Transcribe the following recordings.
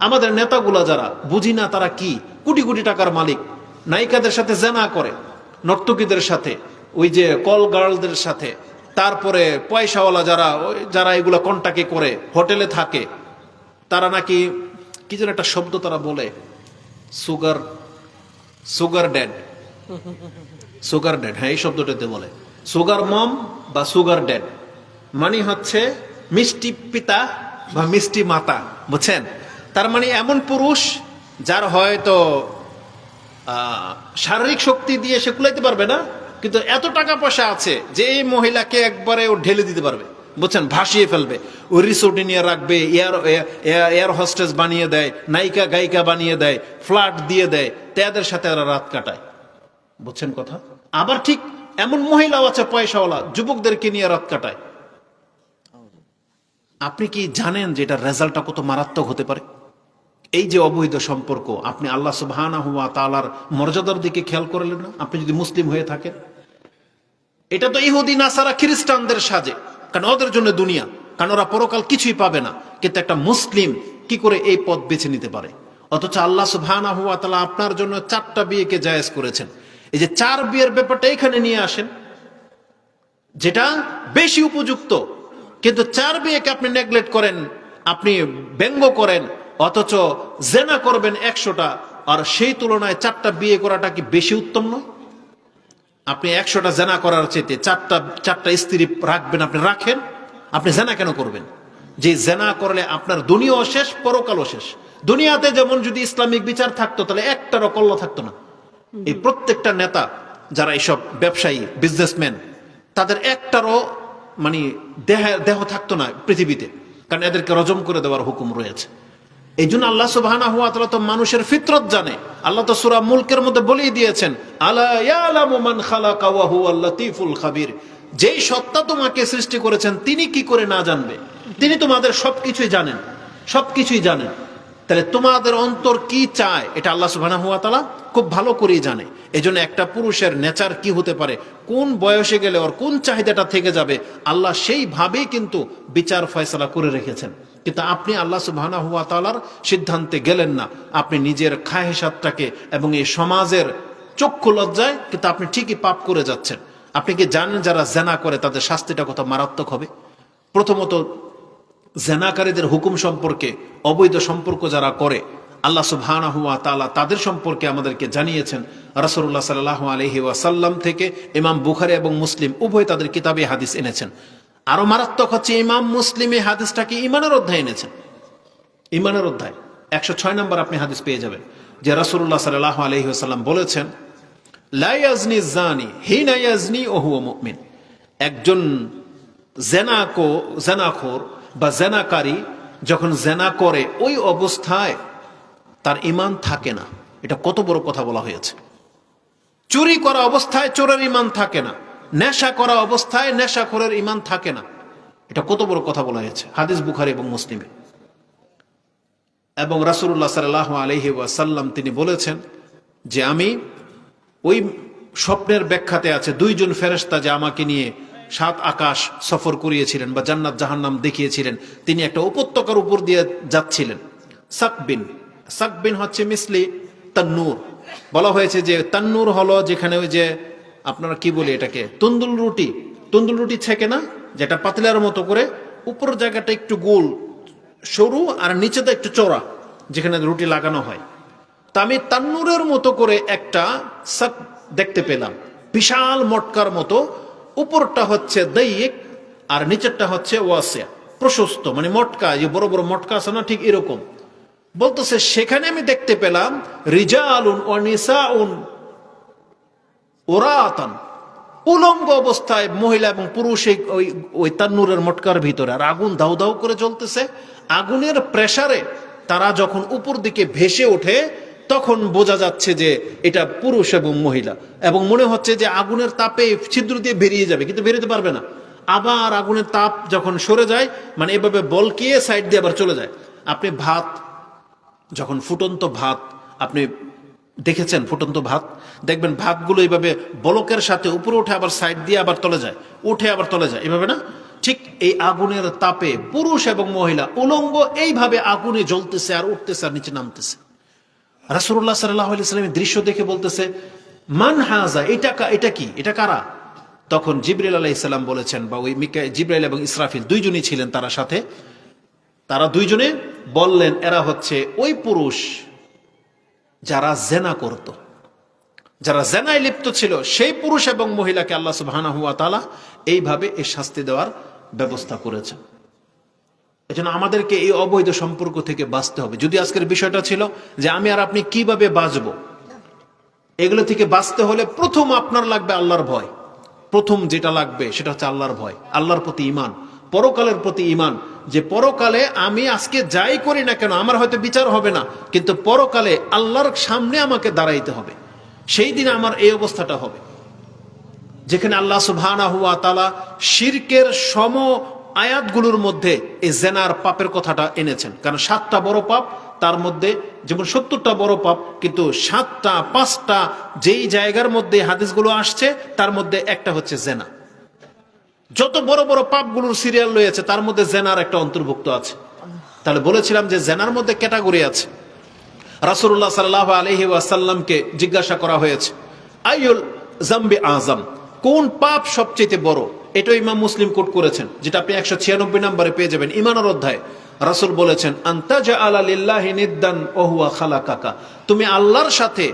আমাদের নেতাগুলা যারা বুঝি না তারা কি কোটি কোটি টাকার মালিক, নায়িকাদের সাথে জেনা করে, নর্তকীদের সাথে, ওই যে কল গার্লদের সাথে, তারপরে পয়সাওয়ালা যারা যারা এগুলো কন্টাকে করে হোটেলে থাকে, তারা নাকি কি যেন একটা শব্দ তারা বলে, sugar sugar dad, sugar dad, হ্যাঁ এই শব্দটাতে বলে সুগার মম বা সুগার ড্যাড, মানে হচ্ছে মিষ্টি পিতা বা মিষ্টি মাতা, বুঝছেন? তার মানে এমন পুরুষ যার হয়তো শারীরিক শক্তি দিয়ে সে কুলাইতে পারবে না, কিন্তু এত টাকা পয়সা আছে যে এই মহিলাকে একবারে ও ঢেলে দিতে পারবে, বুঝছেন, ভাসিয়ে ফেলবে। ওই রিসোর্টে নিয়ে রাখবে, এয়ার হোস্টেস বানিয়ে দেয়, নায়িকা গায়িকা বানিয়ে দেয়, ফ্ল্যাট দিয়ে দেয়, তাদের সাথে এরা রাত কাটায়, বুঝছেন কথা? আবার ঠিক এমন মহিলাও আছে পয়সাওয়ালা, যুবকদেরকে নিয়ে রাত কাটায়। আপনি কি জানেন যে এটার রেজাল্টটা কত মারাত্মক হতে পারে? এই যে অবৈধ সম্পর্ক, আপনি আল্লাহ সুবহানাহু ওয়া তাআলার মর্যাদার দিকে খেয়াল করলেন না? আপনি যদি মুসলিম হয়ে থাকেন, এটা তো ইহুদি নাসারা খ্রিস্টানদের সাজে, কারণ ওদের জন্য দুনিয়া, কারণ ওরা পরকাল কিছুই পাবে না। কিন্তু একটা মুসলিম কি করে এই পথ বেছে নিতে পারে? অথচ আল্লাহ সুবহানাহু ওয়া তাআলা আপনার জন্য 4টা বিয়েকে জায়েজ করেছেন। এই যে 4 বিয়ের ব্যাপারটা এখানে নিয়ে আসেন, যেটা বেশি উপযুক্ত, কিন্তু 4 বিয়েকে আপনি নেগলেক্ট করেন, আপনি ব্যঙ্গ করেন, অথচ জেনা করবেন 100টা, আর সেই তুলনায় 4টা বিয়ে করাটা কি বেশি উত্তম নয়? আপনি 100টা জেনা করার চাইতে 4টা স্ত্রী রাখবেন, আপনি রাখেন, আপনি জেনা কেন করবেন? যে জেনা করলে আপনার দুনিয়াও শেষ, পরকালও শেষ। দুনিয়াতে যেমন যদি ইসলামিক বিচার থাকতো তাহলে একটারও কল্লা থাকতো না। এই প্রত্যেকটা নেতা যারা এইসব ব্যবসায়ী বিজনেসম্যান, তাদের একটারও মানে দেহ থাকতো না পৃথিবীতে, কারণ এদেরকে রজম করে দেওয়ার হুকুম রয়েছে। এই জন্য আল্লাহ সুবহানাহু ওয়া তাআলা তো মানুষের ফিতরত জানে। আল্লাহ তো সূরা মুলকের মধ্যে বলেই দিয়েছেন, আলা ইয়ালামু মান খালাকা ওয়া হুয়াল লাতীফুল খাবীর। যেই সত্তা তোমাকে সৃষ্টি করেছেন তিনি কি করে না জানবে? তিনি তোমাদের সবকিছুই জানেন, সবকিছুই জানেন। তাহলে তোমাদের অন্তর কি চায় এটা আল্লাহ সুবহানাহু ওয়া তাআলা খুব ভালো করেই জানে। এজন্য একটা পুরুষের নেচার কি হতে পারে, কোন বয়সে গেলে ওর কোন চাহিদাটা থেকে যাবে, আল্লাহ সেইভাবেই কিন্তু বিচার ফয়সালা করে রেখেছেন। কিন্তু আপনি আল্লাহ সুবহানাহু ওয়া তাআলার সিদ্ধান্তে গেলেন না, আপনি নিজের খাহেসাতটাকে এবং এই সমাজের চক্ষু লজ্জায় কিন্তু আপনি ঠিকই পাপ করে যাচ্ছেন। আপনি কি জানেন যারা জেনা করে তাদের শাস্তিটা কত মারাত্মক হবে? প্রথমত জেনাকারীদের হুকুম সম্পর্কে, অবৈধ সম্পর্ক যারা করে, আল্লাহ সুবহানাহু ওয়া তাআলা তাদের সম্পর্কে আমাদেরকে জানিয়েছেন। রাসূলুল্লাহ সাল্লাল্লাহু আলাইহি ওয়াসাল্লাম থেকে ইমাম বুখারী এবং মুসলিম উভয় তাদের কিতাবে হাদিস এনেছেন। আরো মারাত্মক হচ্ছে ইমাম মুসলিম এই হাদিসটাকে ইমানের অধ্যায় এনেছেন। ইমানের অধ্যায় 106 নম্বর আপনি হাদিস পেয়ে যাবেন, যে রাসূলুল্লাহ সাল্লাল্লাহু আলাইহি ওয়াসাল্লাম বলেছেন, লা ইয়াজনি জানি হিনা ইয়াজনি ওয়া হুয়া মুমিন। একজন জেনাখোর বা জেনাকারী যখন জেনা করে ওই অবস্থায় তার ঈমান থাকে না। এটা কত বড় কথা বলা হয়েছে। চুরি করা অবস্থায় চোরের ঈমান থাকে না, নেশা করা অবস্থায় নেশাখোরের ঈমান থাকে না। এটা কত বড় কথা বলা হয়েছে, হাদিস বুখারী এবং মুসলিমে। এবং রাসূলুল্লাহ সাল্লাল্লাহু আলাইহি ওয়াসাল্লাম তিনি বলেছেন যে আমি ওই স্বপ্নের ব্যাখ্যাতে আছে 2 জন ফেরেশতা যে আমাকে নিয়ে 7 আকাশ সফর করিয়েছিলেন বা জান্নাত জাহান্নাম দেখিয়েছিলেন। তিনি একটা উপত্যকার উপর দিয়ে যাচ্ছিলেন। সাকবিন হচ্ছে মিসলি তান্নুর। বলা হয়েছে যে তান্নুর হলো যেখানে ওই যে আপনারা কি বলি এটাকে, তন্দুল রুটি ছেকে না, যেটা পাতিলার মতো করে, উপর জায়গাটা একটু গোল সরু আর নিচেটা একটু চওড়া, যেখানে রুটি লাগানো হয়। তা আমি তান্নুরের মতো করে একটা সাক দেখতে পেলাম, বিশাল মটকার মতো। উপরটা হচ্ছে দাইক আর নিচেরটা হচ্ছে ওয়াসিয়া, প্রশস্ত, মানে মটকা, যে বড় বড় মটকা আছে না, ঠিক এরকম। বলতেছে সেখানে আমি দেখতে পেলাম রিজালুন ওয়া নিসাউন ওরাতান, উলঙ্গ অবস্থায় মহিলা এবং পুরুষ ওই তান্নুরের মটকার ভিতরে, আর আগুন দাউ দাউ করে জ্বলতেছে। আগুনের প্রেসারে তারা যখন উপর দিকে ভেসে ওঠে তখন বোঝা যাচ্ছে যে এটা পুরুষ এবং মহিলা, এবং মনে হচ্ছে যে আগুনের তাপে ছিদ্র দিয়ে বেরিয়ে যাবে, কিন্তু বেরোতে পারবে না। আবার আগুনের তাপ যখন সরে যায়, মানে এভাবে বলকিয়ে সাইড দিয়ে আবার চলে যায়। আপনি ভাত, যখন ফুটন্ত ভাত আপনি দেখেছেন, ফুটন্ত ভাত দেখবেন ভাতগুলো এইভাবে বলকের সাথে উপরে উঠে আবার সাইড দিয়ে আবার তলে যায়, উঠে আবার তলে যায়, এভাবে না? ঠিক এই আগুনের তাপে পুরুষ এবং মহিলা উলঙ্গ এইভাবে আগুনে জ্বলতেছে আর উঠতেছে আর নিচে নামতেছে। রাসূলুল্লাহ সাল্লাল্লাহু আলাইহি ওয়াসাল্লামের দৃশ্য দেখে বলতেছে, মান হাজা, এটা কি, এটা কারা? তখন জিবরাইল আলাইহিস সালাম বলেছেন, বা ওই জিবরাইল এবং ইসরাফিল দুইজনই ছিলেন তার সাথে, তারা দুইজনে বললেন এরা হচ্ছে ওই পুরুষ যারা জেনা করত, যারা জেনায় লিপ্ত ছিল, সেই পুরুষ এবং মহিলাকে আল্লাহ সুবহানাহু ওয়া তাআলা এইভাবে এই শাস্তি দেওয়ার ব্যবস্থা করেছেন। এজন্য আমাদেরকে এই অবৈধ সম্পর্ক থেকে বাঁচতে হবে। যদি আজকের বিষয়টা ছিল যে আমি আর আপনি কিভাবে বাঁচবো, এগুলো থেকে বাঁচতে হলে প্রথম আপনার লাগবে আল্লাহর ভয়। প্রথম যেটা লাগবে সেটা হচ্ছে আল্লাহর ভয়, আল্লাহর প্রতি ঈমান, পরকালের প্রতি ঈমান, যে পরকালে আমি আজকে যাই করি না কেন আমার হয়তো বিচার হবে না, কিন্তু পরকালে আল্লাহর সামনে আমাকে দাঁড়াইতে হবে। সেই দিন আমার এই অবস্থাটা হবে যেখানে আল্লাহ সুবহানাহু ওয়া তাআলা শিরকের সম আয়াতগুলোর মধ্যে এই জেনার পাপের কথাটা এনেছেন। কারণ 7টা বড় পাপ, তার মধ্যে যেমন 70টা বড় পাপ, কিন্তু 7টা 5টা যেই জায়গার মধ্যে হাদিসগুলো আসছে তার মধ্যে একটা হচ্ছে জেনা। যত বড় বড় পাপগুলোর সিরিয়াল রয়েছে তার মধ্যে জেনার একটা অন্তর্ভুক্ত আছে। তাহলে বলেছিলাম যে জেনার মধ্যে ক্যাটাগরি আছে। রাসূলুল্লাহ সাল্লাল্লাহু আলাইহি ওয়াসাল্লামকে জিজ্ঞাসা করা হয়েছে, আইয়ুল জামবি আযম, কোন পাপ সবচেয়ে বড়? এটা ইমাম মুসলিম কোট করেছেন, যেটা আপনি 196 নম্বরে পেয়ে যাবেন ঈমানের অধ্যায়। রাসূল বলেছেন, আনতাজআলা লিল্লাহি নিদ্দান ওয়া হুয়া খালাকাকা, তুমি আল্লাহর সাথে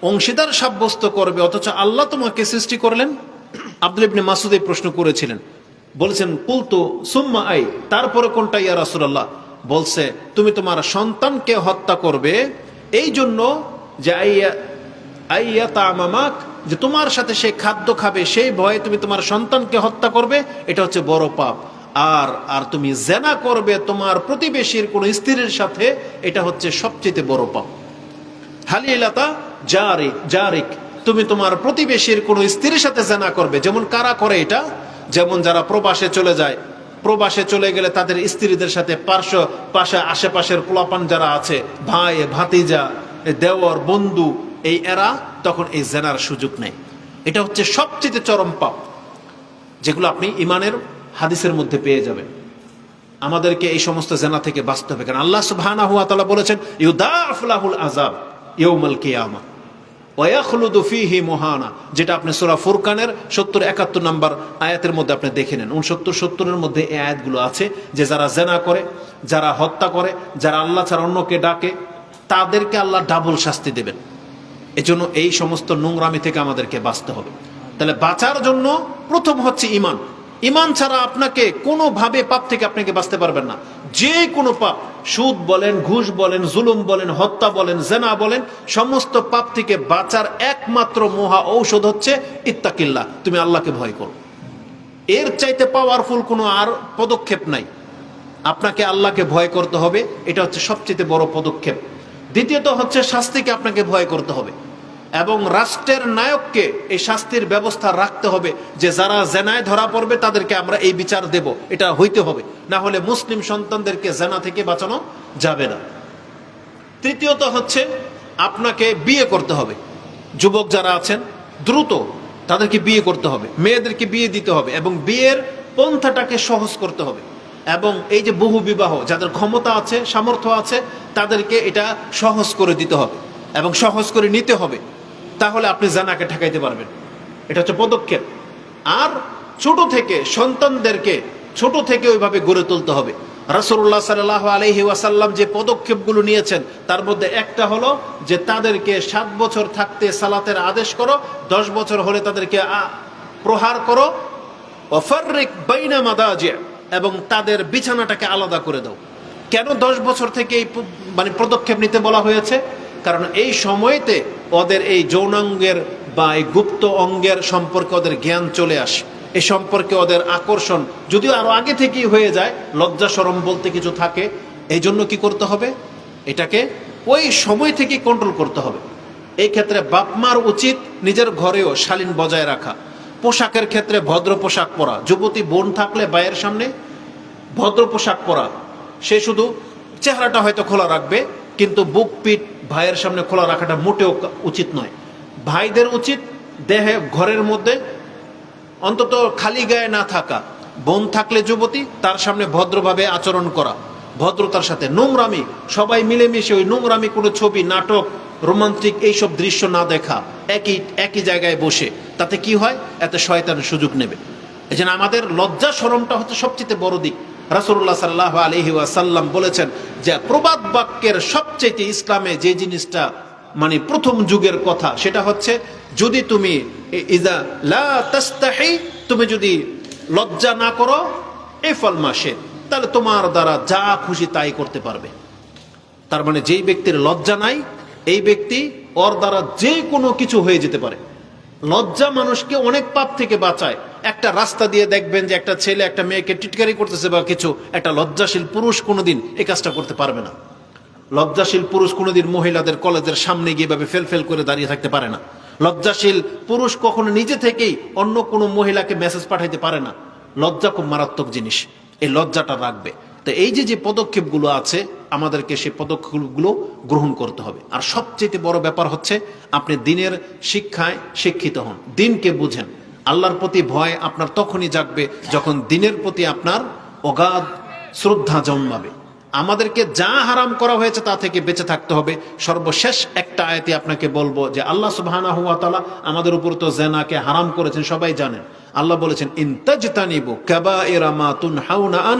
অংশীদার সাব্যস্ত করবে অথচ আল্লাহ তোমাকে সৃষ্টি করলেন। আব্দুল্লাহ ইবনে মাসউদ এই প্রশ্ন করেছিলেন, বলেছেন কুলতু সুম্মা আই, তারপরে কোনটা ইয়া রাসূলুল্লাহ? বলছে তুমি তোমার সন্তানকে হত্যা করবে এই জন্য যে আইয়া তামামাক, যে তোমার সাথে সে খাদ্য খাবে সেই ভয়ে তুমি তোমার সন্তানকে হত্যা করবে, এটা হচ্ছে বড় পাপ। আর তুমি জেনা করবে তোমার প্রতিবেশীর কোন স্ত্রীর সাথে, এটা হচ্ছে সবচেয়ে বড় পাপ। হালিলাতা জারিক, তুমি তোমার প্রতিবেশীর কোন স্ত্রীর সাথে জেনা করবে। যেমন কারা করে এটা? যেমন যারা প্রবাসে চলে যায়, প্রবাসে চলে গেলে তাদের স্ত্রীদের সাথে পাশে আশেপাশের পোলাপান যারা আছে, ভাই ভাতিজা দেওর বন্ধু, এরা তখন এই জেনার সুযোগ নেয়। এটা হচ্ছে সবচেয়ে চরম পাপ, যেগুলো আপনি ইমানের হাদিসের মধ্যে পেয়ে যাবেন। আমাদেরকে এই সমস্ত জেনা থেকে বাঁচতে হবে, কারণ আল্লাহ সুবহানাহু ওয়া তাআলা বলেছেন ইউদাফ লাহুল আযাব ইয়াউমাল কিয়ামা ওয়া ইয়াখলুদু ফীহি মুহানা, যেটা আপনি সূরা ফুরকানের 70-71 নম্বর আয়াতের মধ্যে আপনি দেখে নেন। 69-70 এর মধ্যে এই আয়াতগুলো আছে যে যারা জেনা করে, যারা হত্যা করে, যারা আল্লাহ ছাড়া অন্যকে ডাকে, তাদেরকে আল্লাহ ডাবল শাস্তি দেবেন। এজন্য এই সমস্ত নোংরামি থেকে আমাদেরকে বাঁচতে হবে। তাহলে বাঁচার জন্য প্রথম হচ্ছে ঈমান। ঈমান ছাড়া আপনাকে কোনোভাবে পাপ থেকে আপনাকে বাঁচতে পারবেন না। যে কোনো পাপ, সুদ বলেন, ঘুষ বলেন, জুলুম বলেন, হত্যা বলেন, জেনা বলেন, সমস্ত পাপ থেকে বাঁচার একমাত্র মহা ঔষধ হচ্ছে ইত্তাকিল্লাহ, তুমি আল্লাহকে ভয় করো। এর চাইতে পাওয়ারফুল কোনো আর পদক্ষেপ নাই। আপনাকে আল্লাহকে ভয় করতে হবে, এটা হচ্ছে সবচেয়ে বড় পদক্ষেপ। দ্বিতীয়ত হচ্ছে শাস্তিকে আপনাকে ভয় করতে হবে, এবং রাষ্ট্রের নায়ককে এই শাস্তির ব্যবস্থা রাখতে হবে যে যারা জেনায় ধরা পড়বে তাদেরকে আমরা এই বিচার দেব, এটা হইতে হবে। না হলে মুসলিম সন্তানদেরকে জেনা থেকে বাঁচানো যাবে না। তৃতীয়ত হচ্ছে আপনাকে বিয়ে করতে হবে। যুবক যারা আছেন দ্রুত তাদেরকে বিয়ে করতে হবে, মেয়েদেরকে বিয়ে দিতে হবে, এবং বিয়ের পন্থাটাকে সহজ করতে হবে। এবং এই যে বহু বিবাহ, যাদের ক্ষমতা আছে, সামর্থ্য আছে, তাদেরকে এটা সহজ করে দিতে হবে এবং সহজ করে নিতে হবে। তাহলে আপনি জানাকে ঠেকাইতে পারবেন। এটা হচ্ছে পদক্ষেপ। আর ছোট থেকে সন্তানদেরকে ছোট থেকে ওইভাবে গড়ে তুলতে হবে। রাসূলুল্লাহ সাল্লাল্লাহু আলাইহি ওয়াসাল্লাম যে পদক্ষেপগুলো নিয়েছেন তার মধ্যে একটা হলো যে তাদেরকে 7 বছর থাকতে সালাতের আদেশ করো, 10 বছর হলে তাদেরকে প্রহার করো, ওয়াফাররিক বাইনা মাদাজি, এবং তাদের বিছানাটাকে আলাদা করে দাও। কেন 10 বছর থেকে এই পদক্ষেপ নিতে বলা হয়েছে? কারণ এই সময়তে ওদের এই যৌনাঙ্গের বা এই গুপ্ত অঙ্গের সম্পর্কে ওদের জ্ঞান চলে আসে, এ সম্পর্কে ওদের আকর্ষণ যদিও আরো আগে থেকেই হয়ে যায়, লজ্জা শরম বলতে কিছু থাকে। এই জন্য কি করতে হবে? এটাকে ওই সময় থেকে কন্ট্রোল করতে হবে। এই ক্ষেত্রে বাপমার উচিত নিজের ঘরেও শালীন বজায় রাখা, পোশাকের ক্ষেত্রে ভদ্র পোশাক পরা। যুবতী বোন থাকলে ভাইয়ের সামনে ভদ্র পোশাক পরা, সে শুধু চেহারাটা হয়তো খোলা রাখবে, কিন্তু বুক পিঠ ভাইয়ের সামনে খোলা রাখাটা মোটেও উচিত নয়। ভাইদের উচিত দেহে ঘরের মধ্যে অন্তত খালি গায়ে না থাকা, বোন থাকলে যুবতী, তার সামনে ভদ্রভাবে আচরণ করা, ভদ্রতার সাথে। নোংরামি, সবাই মিলেমিশে ওই নোংরামি কোনো ছবি, নাটক, রোমান্টিক এইসব দৃশ্য না দেখা, একই জায়গায় বসে, তাতে কি হয়? এতে শয়তানের সুযোগ নেবে। এই জন্য আমাদের লজ্জা শরমটা হচ্ছে সবচেয়ে বড় দিক। রাসূলুল্লাহ সাল্লাল্লাহু আলাইহি ওয়াসাল্লাম বলেছেন যে প্রবাদ বাক্যের সবচেয়ে ইসলামে যে জিনিসটা মানে প্রথম যুগের কথা, সেটা হচ্ছে যদি তুমি ইজা লা তাস্তাহি, তুমি যদি লজ্জা না করো, ইফআল মা শি, তাহলে তোমার দ্বারা যা খুশি তাই করতে পারবে। তার মানে যেই ব্যক্তির লজ্জা নাই, এই ব্যক্তি ওর দ্বারা যে কোনো কিছু হয়ে যেতে পারে। লজ্জা মানুষকে অনেক পাপ থেকে বাঁচায়। একটা রাস্তা দিয়ে দেখবেন যে একটা ছেলে একটা মেয়েকে টিটকারি করতেছে বা কিছু, একটা লজ্জাশীল পুরুষ কোনোদিন এই কাজটা করতে পারবে না। লজ্জাশীল পুরুষ কোনোদিন মহিলাদের কলেজের সামনে গিয়ে ভাবে ফেল করে দাঁড়িয়ে থাকতে পারে না। লজ্জাশীল পুরুষ কখনো নিজে থেকেই অন্য কোনো মহিলাকে মেসেজ পাঠাইতে পারে না। লজ্জা খুব মারাত্মক জিনিস, এই লজ্জাটা রাখবে। তো এই যে পদক্ষেপগুলো আছে, আমাদেরকে সেই পদক্ষেপগুলো গ্রহণ করতে হবে। আর সবচেয়ে বড় ব্যাপার হচ্ছে আপনি দিনের শিক্ষায় শিক্ষিত হন, দিনকে বুঝেন। আল্লাহর প্রতি ভয় আপনার তখনই জাগবে যখন দিনের প্রতি আপনার অগাধ শ্রদ্ধা জন্মাবে। আমাদেরকে যা হারাম করা হয়েছে তা থেকে বেঁচে থাকতে হবে। সর্বশেষ একটা আয়াতে আপনাকে বলবো যে আল্লাহ সুবহানাহু ওয়া তাআলা আমাদের উপর তো জিনাকে হারাম করেছেন, সবাই জানেন। আল্লাহ বলেছেন ইনতাজতানিবু কাবাইরা মা তুনহাউনা আন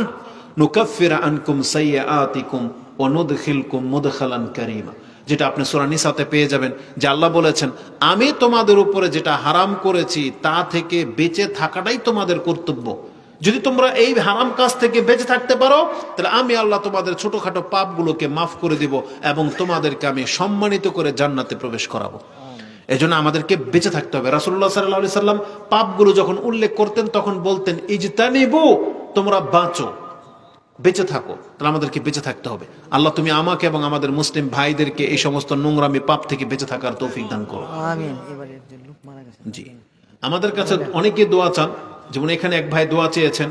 নুকাফির আনকুম সাইয়্যাতিকুম ওয়া নুদখিলকুম মুদখালান কারীমা, যেটা আপনি সূরা নিসাতে পেয়ে যাবেন। যে আল্লাহ বলেছেন আমি তোমাদের উপরে যেটা হারাম করেছি তা থেকে বেঁচে থাকাটাই তোমাদের কর্তব্য। যদি তোমরা এই হারাম কাজ থেকে বেঁচে থাকতে পারো, তাহলে আমি আল্লাহ তোমাদের ছোটখাটো পাপগুলোকে মাফ করে দিব এবং তোমাদেরকে আমি সম্মানিত করে জান্নাতে প্রবেশ করাবো। এজন্য আমাদেরকে বেঁচে থাকতে হবে। রাসূলুল্লাহ সাল্লাল্লাহু আলাইহি সাল্লাম পাপগুলো যখন উল্লেখ করতেন তখন বলতেন ইজতানিবু, তোমরা বাঁচো, বেঁচে থাকো। তাহলে আমাদেরকে বেঁচে থাকতে হবে। আল্লাহ তুমি আমাকে এবং আমাদের মুসলিম ভাইদেরকে এই সমস্ত নোংরামি পাপ থেকে বেঁচে থাকার তৌফিক দান করো। আমিন। এবারে একজন লোক মারা গেছে। জি, আমাদের কাছে অনেকে দোয়া চান। যেমন এখানে এক ভাই দোয়া চেয়েছেন,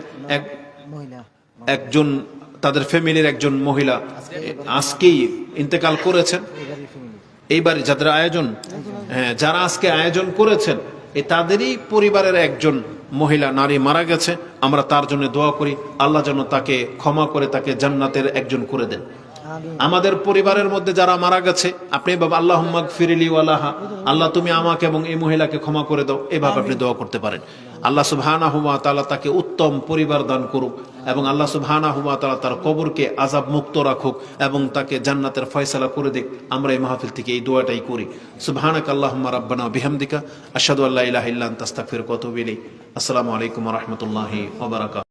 একজন তাদের ফ্যামিলির একজন মহিলা আজকেই ইন্তেকাল করেছেন। এইবারে যাদের আয়োজন, হ্যাঁ, যারা আজকে আয়োজন করেছেন তাদেরই পরিবারের একজন মহিলা নারী মারা গেছে। আমরা তার জন্য দোয়া করি, আল্লাহ যেন তাকে ক্ষমা করে তাকে জান্নাতের একজন করে দেন। আমাদের পরিবারের মধ্যে যারা মারা গেছে, আপনি বাবা আল্লাহুম্মা গফিরলি ওয়ালাহা, আল্লাহ তুমি আমাকে এবং এই মহিলাকে ক্ষমা করে দাও, এভাবে আপনি দোয়া করতে পারেন। আল্লাহ সুবহানাহু ওয়া তাআলা তাকে উত্তম পরিবার দান করুক এবং আল্লাহ সুবহানাহু ওয়া তাআলা তার কবরকে আযাব মুক্ত রাখুক এবং তাকে জান্নাতের ফয়সালা করে দিক। আমরা এই মাহফিল থেকে এই দোয়াটাই করি। সুবহানাকা আল্লাহুম্মা রাব্বানা ওয়া বিহামদিকা আশহাদু আল্লা ইলাহা ইল্লা আনতা আস্তাগফিরুকা ওয়া আতুবু ইলাইক। আসসালামু আলাইকুম ওয়া রাহমাতুল্লাহি ওয়া বারাকাতুহু।